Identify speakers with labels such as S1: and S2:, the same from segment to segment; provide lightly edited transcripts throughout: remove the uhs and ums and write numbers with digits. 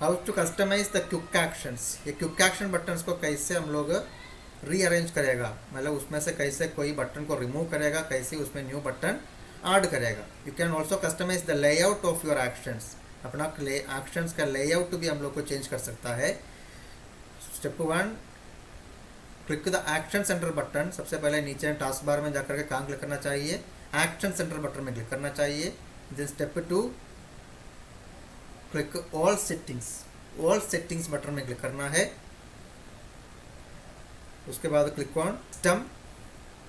S1: How to customise the quick actions, ये quick action buttons को कैसे हम लोग रीअरेंज करेगा, मतलब उसमें से कैसे कोई बटन को रिमूव करेगा, कैसे उसमें न्यू बटन ऐड करेगा। You can also customise the layout of your actions, अपना एक्शंस का लेआउट भी हम लोग को चेंज कर सकता है। Step 1, click the action centre button. सबसे पहले नीचे टास्क बार में जाकर के कहाँ क्लिक करना चाहिए, एक्शन सेंटर बटन में क्लिक करना चाहिए। Then step 2, click all settings, all settings button में क्लिक करना है। उसके बाद click on system,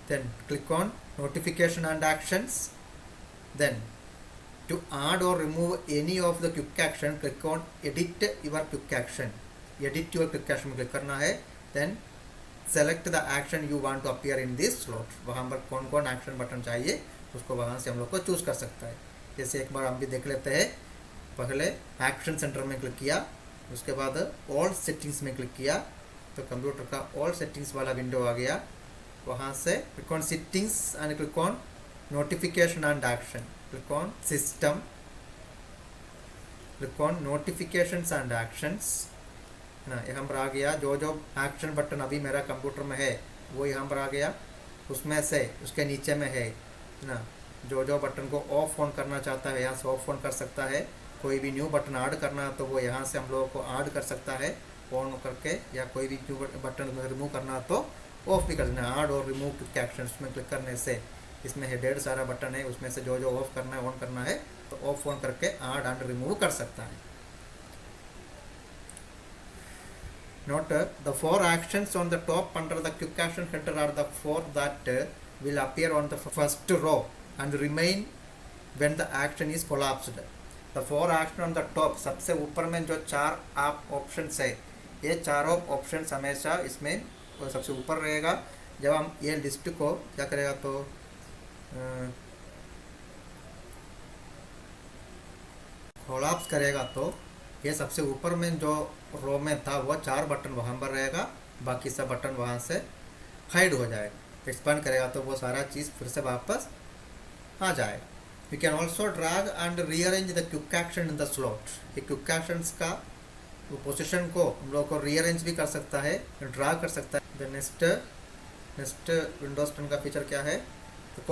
S1: then click on notification and actions, then to add और remove any of the quick action click on edit your quick action, edit your quick action में click करना है। Then select the action you want to appear in this slot, वहाँ पर कौन कौन action button चाहिए उसको वहाँ से हम लोग को चूज़ कर सकता है। जैसे एक बार हम भी देख लेते हैं। पहले एक्शन सेंटर में क्लिक किया, उसके बाद ऑल सेटिंग्स में क्लिक किया तो कंप्यूटर का ऑल सेटिंग्स वाला विंडो आ गया। वहाँ से click on settings and click on notification and action, click on system, click on notifications and actions ना, यहाँ पर आ गया। जो जो एक्शन बटन अभी मेरा कंप्यूटर में है वो यहाँ पर आ गया। उसमें से उसके नीचे में है ना, जो जो बटन को ऑफ ऑन करना चाहता है यहाँ से ऑफ ऑन कर सकता है। कोई भी न्यू बटन ऐड करना है तो वो यहाँ से हम लोगों को ऐड कर सकता है ऑन करके, या कोई भी न्यू बटन रिमूव करना तो ऑफ भी कर देना है। ऐड और रिमूव क्विक एक्शन में क्लिक करने से इसमें है ढेर सारा बटन है, उसमें से जो जो ऑफ करना है ऑन करना है तो ऑफ ऑन करके ऐड एंड रिमूव कर सकता है। Note the four actions on the top under the quick action header are the four that will appear on the first row and remain when the action is collapsed. The four action on the top, सबसे ऊपर में जो चार आप options है, ये चारों options हमेशा इसमें सबसे ऊपर रहेगा। जब हम ये लिस्ट को क्या करेगा तो कोलैप्स करेगा तो ये सबसे ऊपर में जो रो में था वो चार बटन वहाँ पर रहेगा, बाकी सब बटन वहाँ से हाइड हो जाएगा। एक्सपांड करेगा तो वो सारा चीज़ फिर से वापस आ जाएगा। You can also drag and rearrange the quick action in the slot, ये क्विक एक्शंस का पोजीशन को हम लोग को रीअरेंज भी कर सकता है, ड्रा कर सकता है। द नेक्स्ट विंडोज 10 का फीचर क्या है, तो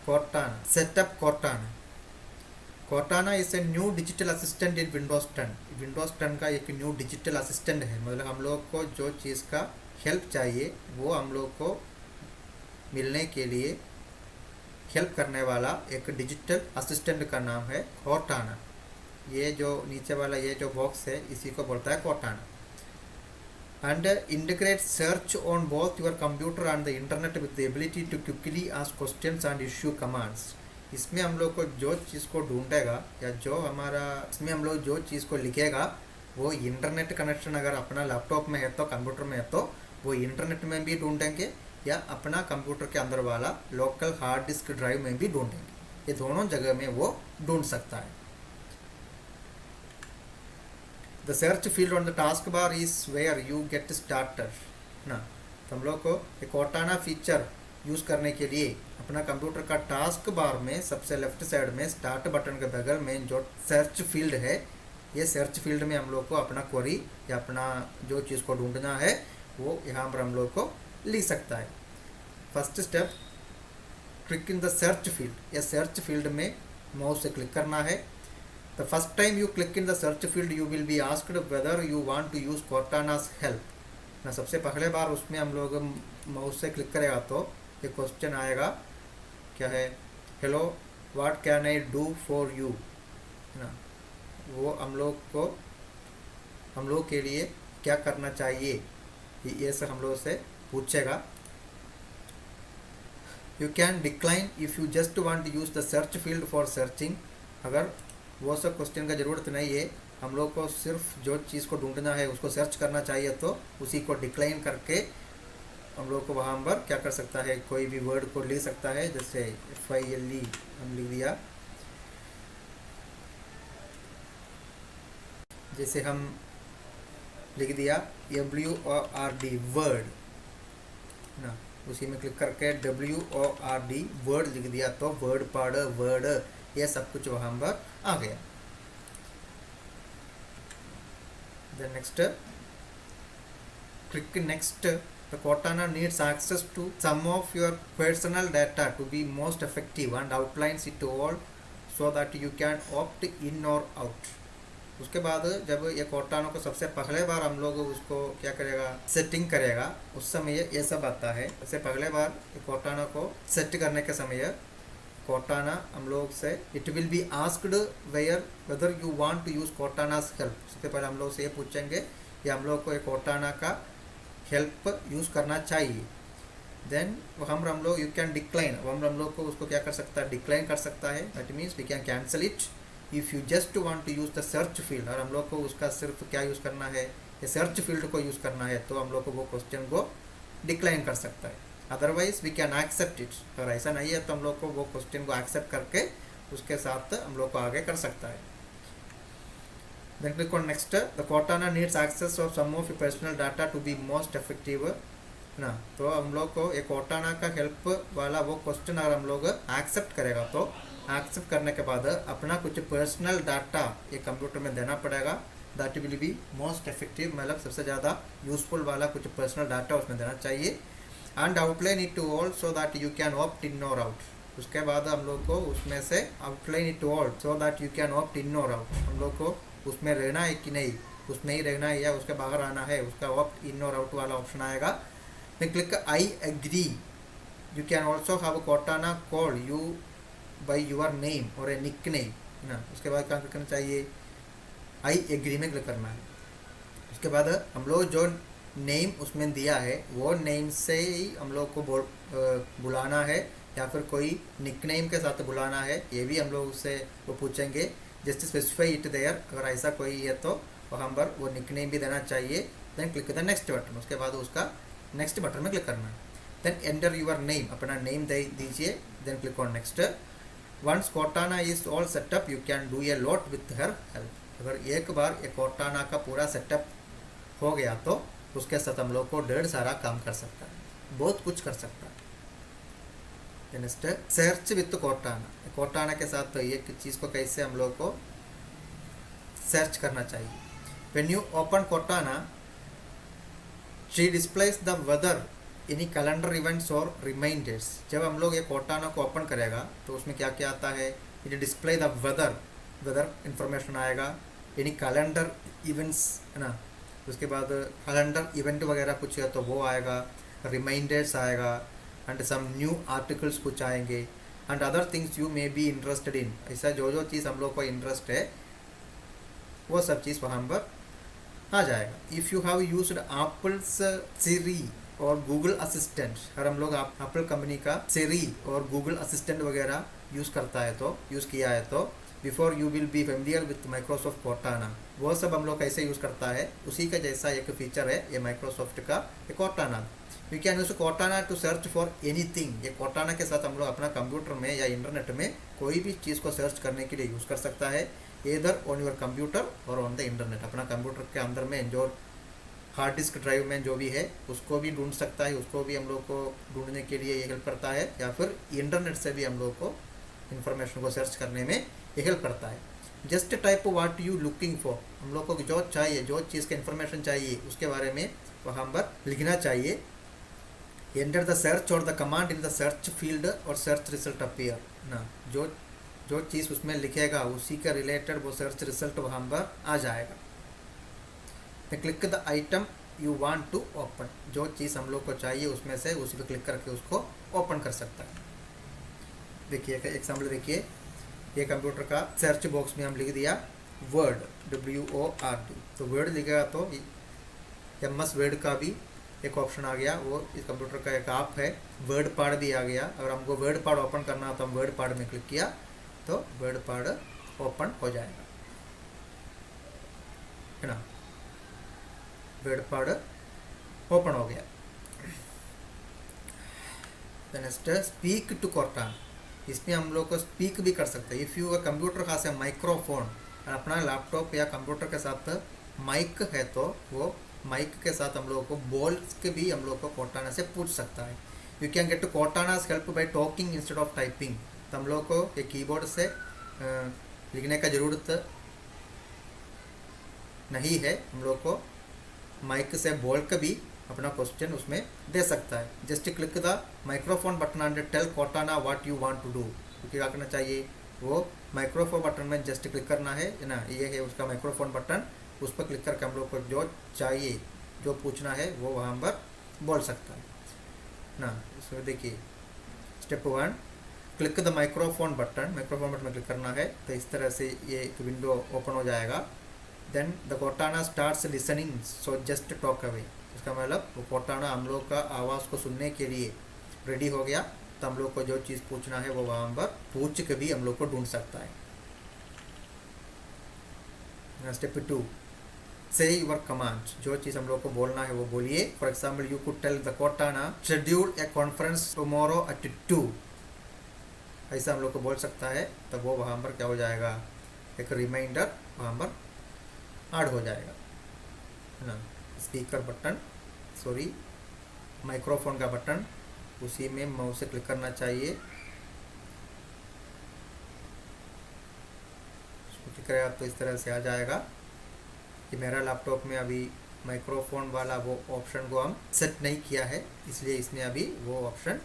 S1: Cortana setup Cortana is a new digital assistant in Windows 10। Windows 10 का एक न्यू डिजिटल असिस्टेंट है, मतलब हम लोग को जो चीज़ का हेल्प चाहिए वो हम लोग को मिलने के लिए हेल्प करने वाला एक डिजिटल असिस्टेंट का नाम है कॉर्टाना। ये जो नीचे वाला ये जो बॉक्स है इसी को बोलता है Cortana. And integrate search on both your computer and the internet with the ability to quickly ask questions and issue commands. इसमें हम लोग को जो चीज़ को ढूंढेगा या जो हमारा इसमें हम लोग जो चीज़ को लिखेगा वो इंटरनेट कनेक्शन अगर अपना लैपटॉप में है तो कंप्यूटर में है तो वो इंटरनेट में भी ढूंढेंगे या अपना कंप्यूटर के अंदर वाला लोकल हार्ड डिस्क ड्राइव में भी ढूंढेंगे। ये दोनों जगह में वो ढूंढ सकता है। The search field on the task bar is where you get starter ना, तो हम लोग को एक कॉर्टाना फीचर यूज़ करने के लिए अपना कंप्यूटर का टास्क बार में सबसे लेफ्ट साइड में स्टार्ट बटन के बगल में जो सर्च फील्ड है, ये सर्च फील्ड में हम लोग को अपना क्वेरी या अपना जो चीज़ को ढूंढना है वो यहाँ पर हम लोग को लिख सकता है। First step, click in the search field, या सर्च फील्ड में माउस से क्लिक करना है। The first time you click in the search field you will be asked whether you want to use Cortana's help ना, सबसे पहले बार उसमें हम लोग माउस से क्लिक करेगा तो ये क्वेश्चन आएगा, क्या है, hello what can I do for you ना, वो हम लोग के लिए क्या करना चाहिए ये सब हम लोग से पूछेगा। You can decline if you just want to use the search field for searching, अगर वो सब क्वेश्चन का ज़रूरत नहीं है, हम लोग को सिर्फ जो चीज़ को ढूंढना है उसको सर्च करना चाहिए तो उसी को डिक्लाइन करके हम लोग को वहाँ पर क्या कर सकता है, कोई भी वर्ड को लिख सकता है। जैसे FILE हम लिख दिया, जैसे हम लिख दिया WORD वर्ड ना, उसी में क्लिक करके WORD वर्ड लिख दिया तो वर्ड ये सब कुछ वहाँ पर आ गया। Then next, click next. The Cortana needs access to some of your personal data to be most effective and outlines it all so that you can opt in or out. उसके बाद जब ये Cortana को सबसे पहले बार हम लोग उसको क्या करेगा, सेटिंग करेगा, उस समय ये सब आता है। सबसे पहले बार ये Cortana को सेट करने के समय Cortana हम लोग से it will be asked whether you want to use Cortana's help. सबसे पहले हम लोग से ये पूछेंगे कि हम लोग को ये Cortana का हेल्प यूज़ करना चाहिए। देन हम लोग यू कैन डिक्लाइन, हम लोग को उसको क्या कर सकता है, डिक्लाइन कर सकता है। That means we can cancel it if you just want to use the search field. और हम लोग को उसका सिर्फ क्या यूज़ करना है, ये सर्च फील्ड को यूज़ करना है, तो हम लोग को वो क्वेश्चन को डिक्लाइन कर सकता है। Otherwise we can accept it. अगर ऐसा नहीं है तो हम लोग को वो क्वेश्चन को एक्सेप्ट करके उसके साथ हम लोग को आगे कर सकता है। Then click on next. The Cortana needs access of some of your personal data to be most effective ना। तो हम लोग को एक Cortana का हेल्प वाला वो क्वेश्चन अगर हम लोग एक्सेप्ट करेगा तो एक्सेप्ट करने के बाद अपना कुछ पर्सनल डाटा ये कंप्यूटर में देना पड़ेगा। That will be most effective, मतलब सबसे ज़्यादा यूजफुल वाला कुछ पर्सनल डाटा उसमें देना चाहिए। And outline it to all so that you can opt in और आउट। उसके बाद हम लोग को उसमें से outline it to all so that you can opt in और आउट। हम लोग को उसमें रहना है कि नहीं, उसमें ही रहना है या उसके बाहर आना है, उसका ऑप्ट इन और आउट वाला ऑप्शन आएगा। Then click I agree. You can also have Cortana call you by your name और ए निक नेम ना। उसके बाद क्या करना चाहिए, आई एग्री में क्लिक करना है। उसके बाद हम लोग जो नेम उसमें दिया है वो नेम से ही हम लोग को बुलाना है या फिर कोई निक नेम के साथ बुलाना है, ये भी हम लोग उससे वो पूछेंगे। जस्ट स्पेसिफाई इट देयर, अगर ऐसा कोई है तो वहाँ पर वो निकनेम भी देना चाहिए। Then click the next button, उसके बाद उसका नेक्स्ट बटन में क्लिक करना है। देन एंटर योर नेम, अपना नेम दे दीजिए। Then click on next. Once Cortana is all set up you can do a lot with her help. अगर एक बार ये Cortana का पूरा सेटअप हो गया तो उसके साथ हम लोग को ढेर सारा काम कर सकता है, बहुत कुछ कर सकता है। नेक्स्ट सर्च विथ Cortana के साथ तो एक चीज़ को कैसे हम लोग को सर्च करना चाहिए। When you open Cortana she displace the whether any calendar events और रिमाइंडर्स। जब हम लोग ये Cortana को ओपन करेगा तो उसमें क्या क्या आता है, it display the weather information आएगा, एनी कैलेंडर इवेंट्स है ना। उसके बाद कैलेंडर इवेंट वगैरह कुछ है तो वो आएगा, रिमाइंडर्स आएगा, एंड सम न्यू आर्टिकल्स कुछ आएंगे, and other things you may be interested in. ऐसा जो चीज़ हम लोग को इंटरेस्ट है वो सब चीज़ वहाँ पर आ जाएगा। If you have used Apple's Siri और गूगल असिस्टेंट, अगर हम लोग एप्पल कंपनी का सिरी और गूगल असिस्टेंट वगैरह यूज़ करता है तो यूज़ किया है तो before you will be familiar with Microsoft Cortana। वो सब हम लोग कैसे यूज़ करता है उसी का जैसा एक फीचर है ये माइक्रोसॉफ्ट का ये Cortana। You can use Cortana to search for anything. ये Cortana के साथ हम लोग अपना कंप्यूटर में या इंटरनेट में कोई भी चीज़ को सर्च करने के लिए यूज़ कर सकता है, इधर ऑन योर कंप्यूटर और ऑन द इंटरनेट। अपना कंप्यूटर के अंदर में जो हार्ड डिस्क ड्राइव में जो भी है उसको भी ढूंढ सकता है, उसको भी हम लोग को ढूंढने के लिए ये हेल्प करता है, या फिर इंटरनेट से भी हम लोग को इंफॉर्मेशन को सर्च करने में ये हेल्प करता है। Just type what you looking for, हम लोग को जो चाहिए, जो चीज़ का इन्फॉर्मेशन चाहिए उसके बारे में वहाँ पर लिखना चाहिए। एंटर द सर्च और the command in the search field और सर्च रिजल्ट अपीयर ना। जो चीज़ उसमें लिखेगा उसी का रिलेटेड वो सर्च रिजल्ट वहाँ पर आ जाएगा। तो click the item you want to open, जो चीज़ हम लोग को चाहिए उसमें से उसी पर क्लिक करके उसको ओपन कर सकता है। देखिए एग्जाम्पल देखिए, ये कंप्यूटर का सर्च बॉक्स में हम लिख दिया वर्ड WORD, तो वर्ड लिखेगा तो MS वर्ड का भी एक ऑप्शन आ गया। वो इस कंप्यूटर का एक ऐप है, वर्ड पैड भी आ गया। अगर हमको वर्ड पैड ओपन करना हो तो हम वर्ड पैड में क्लिक किया तो वर्ड पैड ओपन हो जाएगा, है ना। वर्ड पैड ओपन हो गया। नेक्स्ट स्पीक टू Cortana, इसमें हम लोग को स्पीक भी कर सकते हैं। इफ़ यू कंप्यूटर खास है माइक्रोफोन, अपना लैपटॉप या कंप्यूटर के साथ माइक है तो वो माइक के साथ हम लोग को बोल के भी हम लोग को Cortana से पूछ सकता है। You can get to Cortana's help by talking instead of typing. तो हम लोग को ये कीबोर्ड से लिखने का ज़रूरत नहीं है हम लोग को माइक से बोल कर भी अपना क्वेश्चन उसमें दे सकता है। Just click the microphone button and tell Cortana what you want to do. तो क्या करना चाहिए, वो माइक्रोफोन बटन में जस्ट क्लिक करना है ना, ये है उसका माइक्रोफोन बटन, उस पर क्लिक करके हम लोग को जो चाहिए जो पूछना है वो वहाँ पर बोल सकता है ना। इसमें देखिए step 1 click the microphone button में क्लिक करना है, तो इस तरह से ये एक विंडो ओपन हो जाएगा। Then the Cortana starts listening so just talk away. इसका मतलब वो कोर्टाना हम लोग का आवाज़ को सुनने के लिए रेडी हो गया, तो हम लोग को जो चीज़ पूछना है वो वहाँ पर पूछ के भी हम लोग को ढूंढ सकता है। स्टेप 2 से यूर कमांड, जो चीज़ हम लोग को बोलना है वो बोलिए। For example you could tell the Cortana schedule a conference tomorrow at 2, ऐसा हम लोग को बोल सकता है। तो वो वहाँ पर क्या हो जाएगा, एक रिमाइंडर वहाँ पर ऐड हो जाएगा है ना। स्पीकर बटन सॉरी माइक्रोफोन का बटन, उसी में माउस से क्लिक करना चाहिए। क्लिक करें आप तो इस तरह से आ जाएगा कि मेरा लैपटॉप में अभी माइक्रोफोन वाला वो ऑप्शन को हम सेट नहीं किया है, इसलिए इसमें अभी वो ऑप्शन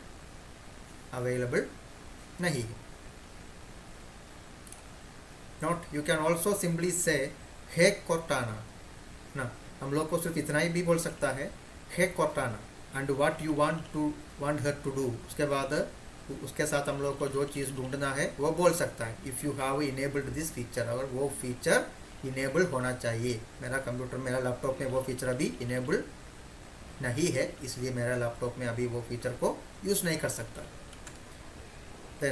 S1: अवेलेबल नहीं है। Note you can also simply से हे कोर्टाना ना, हम लोग को सिर्फ इतना ही भी बोल सकता है hey Cortana and what you want her to do. उसके बाद उसके साथ हम लोग को जो चीज़ ढूंढना है वो बोल सकता है। If you have enabled this feature, अगर वो फीचर इनेबल होना चाहिए। मेरा कंप्यूटर मेरा लैपटॉप में वो फीचर अभी इनेबल नहीं है, इसलिए मेरा लैपटॉप में अभी वो फीचर को यूज़ नहीं कर सकता।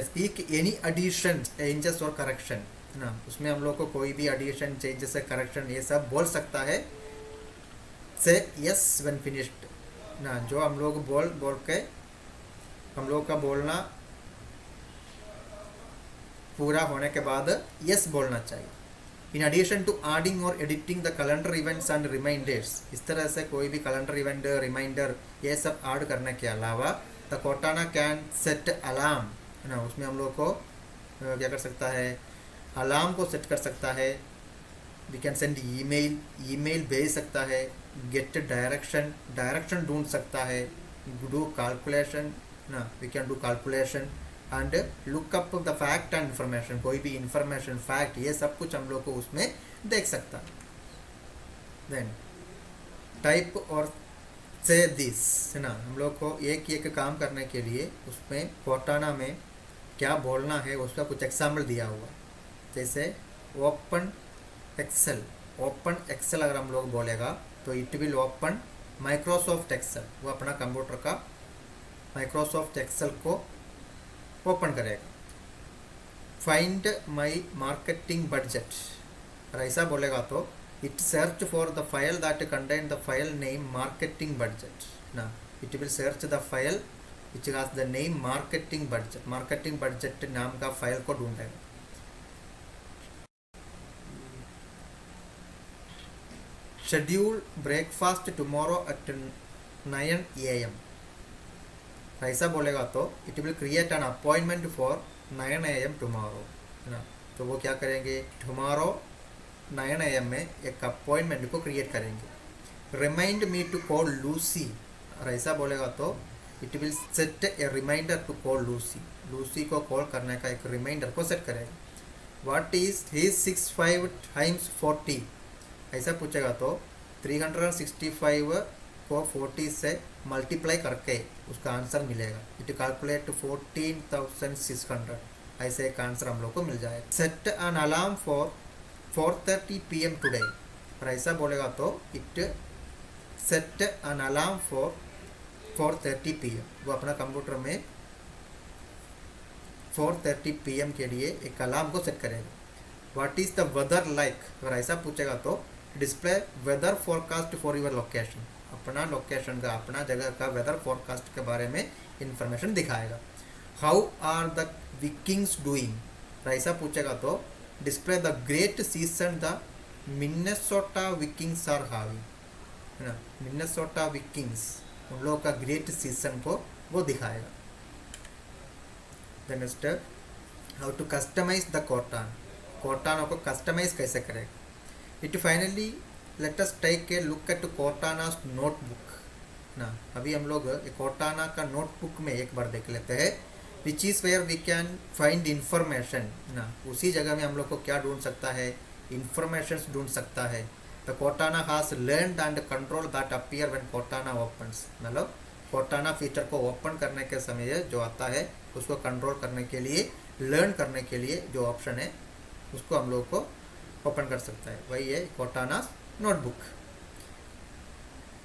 S1: स्पीक एनी एडिशन चेंजेस और करेक्शन ना, उसमें हम लोग को कोई भी एडिशन चेंजेस है करेक्शन ये सब बोल सकता है। से यस व्हेन फिनिश्ड ना, जो हम लोग बोल के हम लोग का बोलना पूरा होने के बाद यस बोलना चाहिए। इन एडिशन टू एडिंग और editing the calendar events and reminders, इस तरह से कोई भी कैलेंडर इवेंट रिमाइंडर ये सब ऐड करने के अलावा the Cortana can set alarm है ना, उसमें हम लोग को क्या कर सकता है, अलार्म को सेट कर सकता है। वी कैन सेंड ईमेल भेज सकता है, गेट डायरेक्शन ढूंढ सकता है, डू कैलकुलेशन ना, we can do calculation and look up the fact and information, कोई भी इंफॉर्मेशन फैक्ट ये सब कुछ हम लोग को उसमें देख सकता है। देन टाइप और से दिस है ना, हम लोग को एक एक काम करने के लिए उसमें कोर्टाना में क्या बोलना है उसका कुछ एग्जाम्पल दिया हुआ है। जैसे ओपन एक्सेल अगर हम लोग बोलेगा तो it will open Microsoft Excel, वो अपना कंप्यूटर का माइक्रोसॉफ्ट एक्सेल को ओपन करेगा। फाइंड माई मार्केटिंग बजट, अगर ऐसा बोलेगा तो it search for the file that content the file name marketing budget ना, it will search the file which has the name marketing budget नाम का फाइल को ढूंढेगा। Schedule breakfast tomorrow at 9 AM, ऐसा बोलेगा तो it will create an appointment for 9 AM tomorrow है ना, तो वो क्या करेंगे टुमारो 9 AM में एक अपॉइंटमेंट को क्रिएट करेंगे। Remind me to call Lucy, और ऐसा बोलेगा तो it will set a reminder to call Lucy को कॉल करने का एक रिमाइंडर को सेट करेगा। व्हाट इज 365 टाइम्स 40, ऐसा पूछेगा तो 365 को 40 से मल्टीप्लाई करके उसका आंसर मिलेगा। इट कैलकुलेट 14,600, ऐसे एक आंसर हम लोग को मिल जाएगा। Set an alarm for 4:30 PM today, और ऐसा बोलेगा तो it set an alarm for 4:30 PM, वो अपना कंप्यूटर में 4:30 PM के लिए एक अलार्म को सेट करेगा। What is the weather like, अगर ऐसा पूछेगा तो display weather forecast for your location, अपना लोकेशन का अपना जगह का वेदर फोरकास्ट के बारे में इंफॉर्मेशन दिखाएगा। How are the Vikings doing, ऐसा पूछेगा तो display the great season the Minnesota Vikings are having है ना, मिनेसोटा विकिंग्स उन लोगों का ग्रेट सीजन को वो दिखाएगा। Then next how to customise the Cortana को कस्टमाइज कैसे करेगा। It finally let us take a look at Cortana's notebook ना। अभी हम लोग कोर्टाना का नोटबुक में एक बार देख लेते हैं, which is where we can find information ना। उसी जगह में हम लोग को क्या ढूंढ सकता है, इंफॉर्मेशन ढूंढ सकता है। The Cortana has learned and control that appear when Cortana opens, मतलब कोर्टाना फीचर को ओपन करने के समय जो आता है उसको कंट्रोल करने के लिए, लर्न करने के लिए जो ऑप्शन है उसको हम लोग को ओपन कर सकता है, वही है Cortana notebook.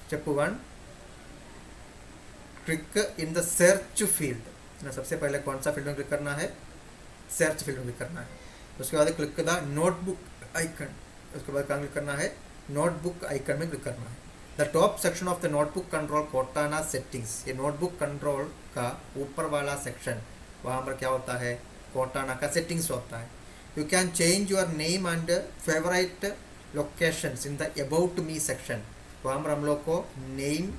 S1: Step 1, click in the search field ना। सबसे पहले कौन सा फील्ड में क्लिक करना है, सर्च फील्ड में क्लिक करना है। उसके बाद क्लिक द नोटबुक आइकन, उसके बाद कहाँ क्लिक करना है, नोटबुक आइकन में क्लिक करना है। The top section of the notebook control Cortana settings, ये नोटबुक कंट्रोल का ऊपर वाला सेक्शन, वहाँ पर क्या होता है, कोर्टाना का सेटिंग्स होता है। You can change your name and favourite locations in the about me section, वहाँ पर हम लोग को नेम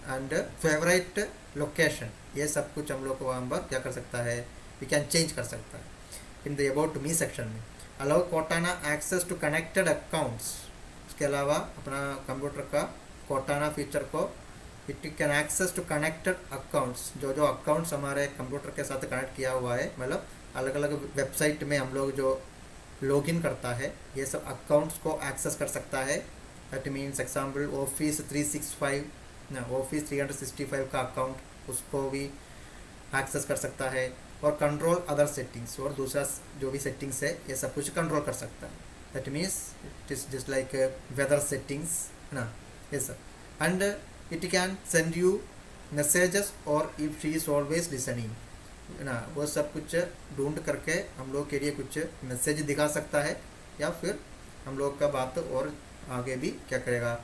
S1: एंड फेवरेट लोकेशन ये सब कुछ हम लोग को वहाँ पर क्या कर सकता है, वी कैन चेंज कर सकता है in the about me section में। Allow Cortana access to connected accounts, उसके अलावा अपना कंप्यूटर का कोर्टाना फीचर को it can access to connected accounts, जो जो अकाउंट्स हमारे कंप्यूटर के साथ कनेक्ट किया हुआ है, मतलब अलग अलग वेबसाइट में हम लोग जो लॉगिन करता है ये सब अकाउंट्स को एक्सेस कर सकता है। दैट मीन्स एग्जाम्पल ऑफिस 365 ना, ऑफिस 365 का अकाउंट उसको भी एक्सेस कर सकता है। और कंट्रोल अदर सेटिंग्स, और दूसरा जो भी सेटिंग्स है ये सब कुछ कंट्रोल कर सकता है। That means it is just like weather settings ना, ये सब। And it can send you messages और if she is always listening ना, वो सब कुछ ढूंढ करके हम लोग के लिए कुछ मैसेज दिखा सकता है, या फिर हम लोग का बात और आगे भी क्या करेगा,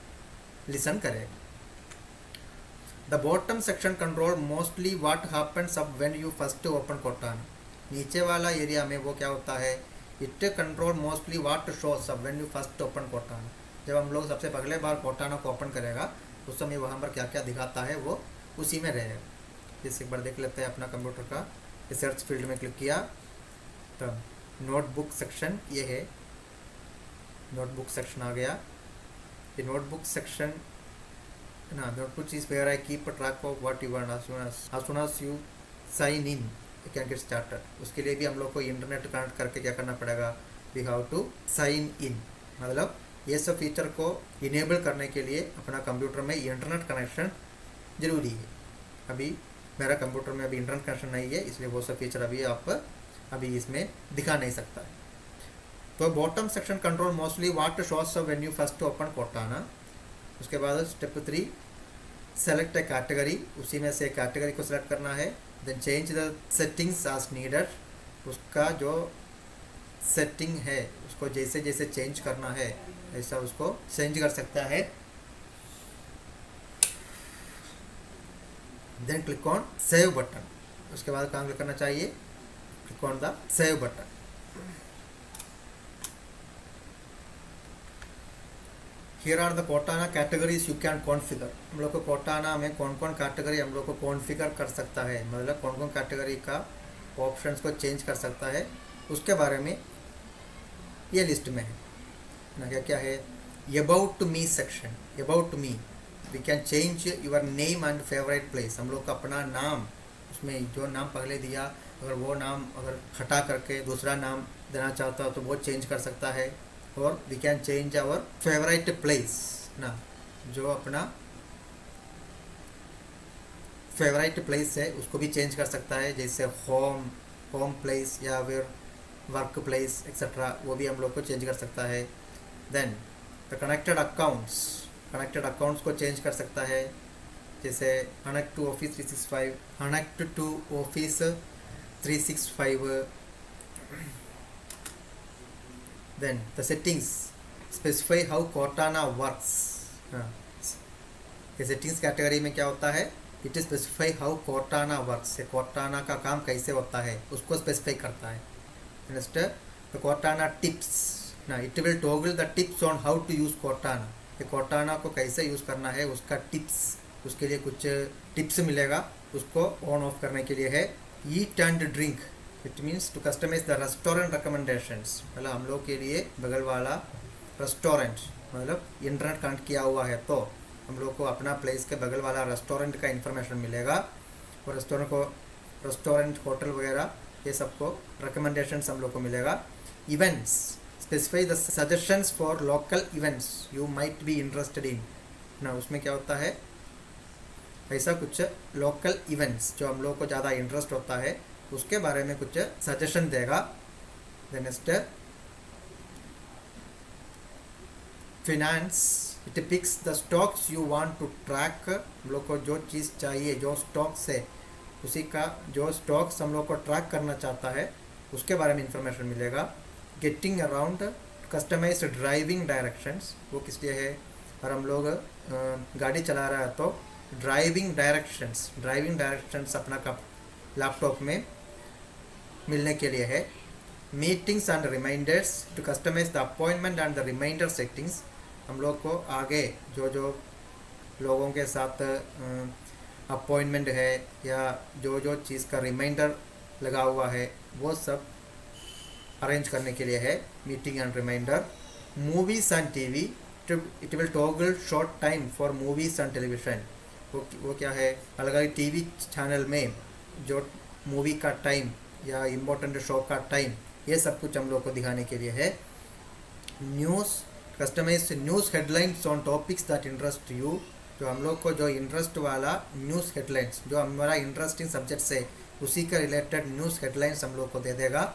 S1: लिसन करेगा। The bottom section control mostly what happens अब when you first open Cortana, नीचे वाला एरिया में वो क्या होता है, it control mostly what shows अब when you first open Cortana, जब हम लोग सबसे पहले बार कोर्टाना को ओपन करेगा उस समय वहाँ पर क्या क्या दिखाता है वो उसी में रहेगा। जैसे एक बार देख लेते हैं अपना कंप्यूटर का, रिसर्च फील्ड में क्लिक किया तब नोटबुक सेक्शन ये है, नोटबुक सेक्शन आ गया। ये नोटबुक सेक्शन ना, notebook is where I keep a track of what you want as soon as you sign in you can get started। उसके लिए भी हम लोग को इंटरनेट कनेक्ट करके क्या करना पड़ेगा, we have to sign in, मतलब ये सब फीचर को इनेबल करने के लिए अपना कंप्यूटर में इंटरनेट कनेक्शन ज़रूरी है। अभी मेरा कंप्यूटर में अभी इंटरनेट कनेक्शन नहीं है, इसलिए वो सब फीचर अभी आप अभी इसमें दिखा नहीं सकता है। तो bottom section control mostly what shows when you first open Cortana. उसके बाद स्टेप 3, सेलेक्ट ए कैटेगरी, उसी में से कैटेगरी को सिलेक्ट करना है। Then change the settings as needed, उसका जो सेटिंग है उसको जैसे जैसे चेंज करना है ऐसा उसको चेंज कर सकता है। Then click on save button, उसके बाद काम क्लिक करना चाहिए, click on the save button. Here are the Cortana categories you can configure, हम लोग को कोर्टाना में कौन कौन कैटेगरी हम लोग को कॉन्फ़िगर कर सकता है, मतलब कौन कौन कैटेगरी का ऑप्शंस को चेंज कर सकता है उसके बारे में ये लिस्ट में है ना। क्या क्या है, about me section, about me we can change your name and favourite place, हम लोग का अपना नाम, उसमें जो नाम पहले दिया अगर वो नाम अगर हटा करके दूसरा नाम देना चाहता हो तो वो चेंज कर सकता है। और we can change our favourite place ना, जो अपना फेवरेट प्लेस है उसको भी चेंज कर सकता है, जैसे होम प्लेस या फिर वर्क प्लेस एक्सेट्रा, वो भी हम लोग को चेंज कर सकता है। देन द कनेक्टेड अकाउंट्स को चेंज कर सकता है, जैसे connect to Office 365, connect to Office 365। Then the settings specify how Cortana works। ये सेटिंग्स कैटेगरी में क्या होता है, it specify how Cortana works, Cortana का काम कैसे होता है उसको स्पेसिफाई करता है। नेक्स्ट द कोर्टाना टिप्स ना, it will toggle the tips on how to use Cortana, ये कोर्टाना को कैसे यूज़ करना है उसका टिप्स, उसके लिए कुछ टिप्स मिलेगा उसको ऑन ऑफ करने के लिए है। Eat and drink, it means to customise the restaurant recommendations, मतलब हम लोग के लिए बगल वाला रेस्टोरेंट मतलब इंटरनेट कनेक्ट किया हुआ है तो हम लोग को अपना प्लेस के बगल वाला रेस्टोरेंट का इन्फॉर्मेशन मिलेगा, और रेस्टोरेंट होटल वगैरह ये सबको रिकमेंडेशंस हम लोग को मिलेगा। Events specify the suggestions for local events you might be interested in ना, उसमें क्या होता है ऐसा कुछ लोकल इवेंट्स जो हम लोग को ज़्यादा इंटरेस्ट होता है उसके बारे में कुछ सजेशन देगा। Next finance, it picks the stocks you want to track, हम लोग को जो चीज़ चाहिए जो स्टॉक्स है उसी का जो स्टॉक्स हम लोग को ट्रैक करना चाहता है उसके बारे में इंफॉर्मेशन मिलेगा। Getting around customised driving directions, वो किस लिए है, और हम लोग गाड़ी चला रहा है तो ड्राइविंग डायरेक्शंस अपना कप लैपटॉप में मिलने के लिए है। Meetings and reminders to customise the appointment and the reminder settings, हम लोग को आगे जो जो लोगों के साथ अपॉइंटमेंट है या जो जो चीज़ का रिमाइंडर लगा हुआ है वो सब अरेंज करने के लिए है meeting and reminder. Movies and TV, it will toggle short time for movies and television, वो क्या है अलग अलग टीवी चैनल में जो मूवी का टाइम या इम्पोर्टेंट शो का टाइम ये सब कुछ हम लोग को दिखाने के लिए है। News, customize news headlines on topics that interest you, जो हम लोग को जो इंटरेस्ट वाला न्यूज़ हेडलाइंस जो हमारा इंटरेस्टिंग सब्जेक्ट है उसी का रिलेटेड न्यूज़ हेडलाइंस हम लोग को दे देगा।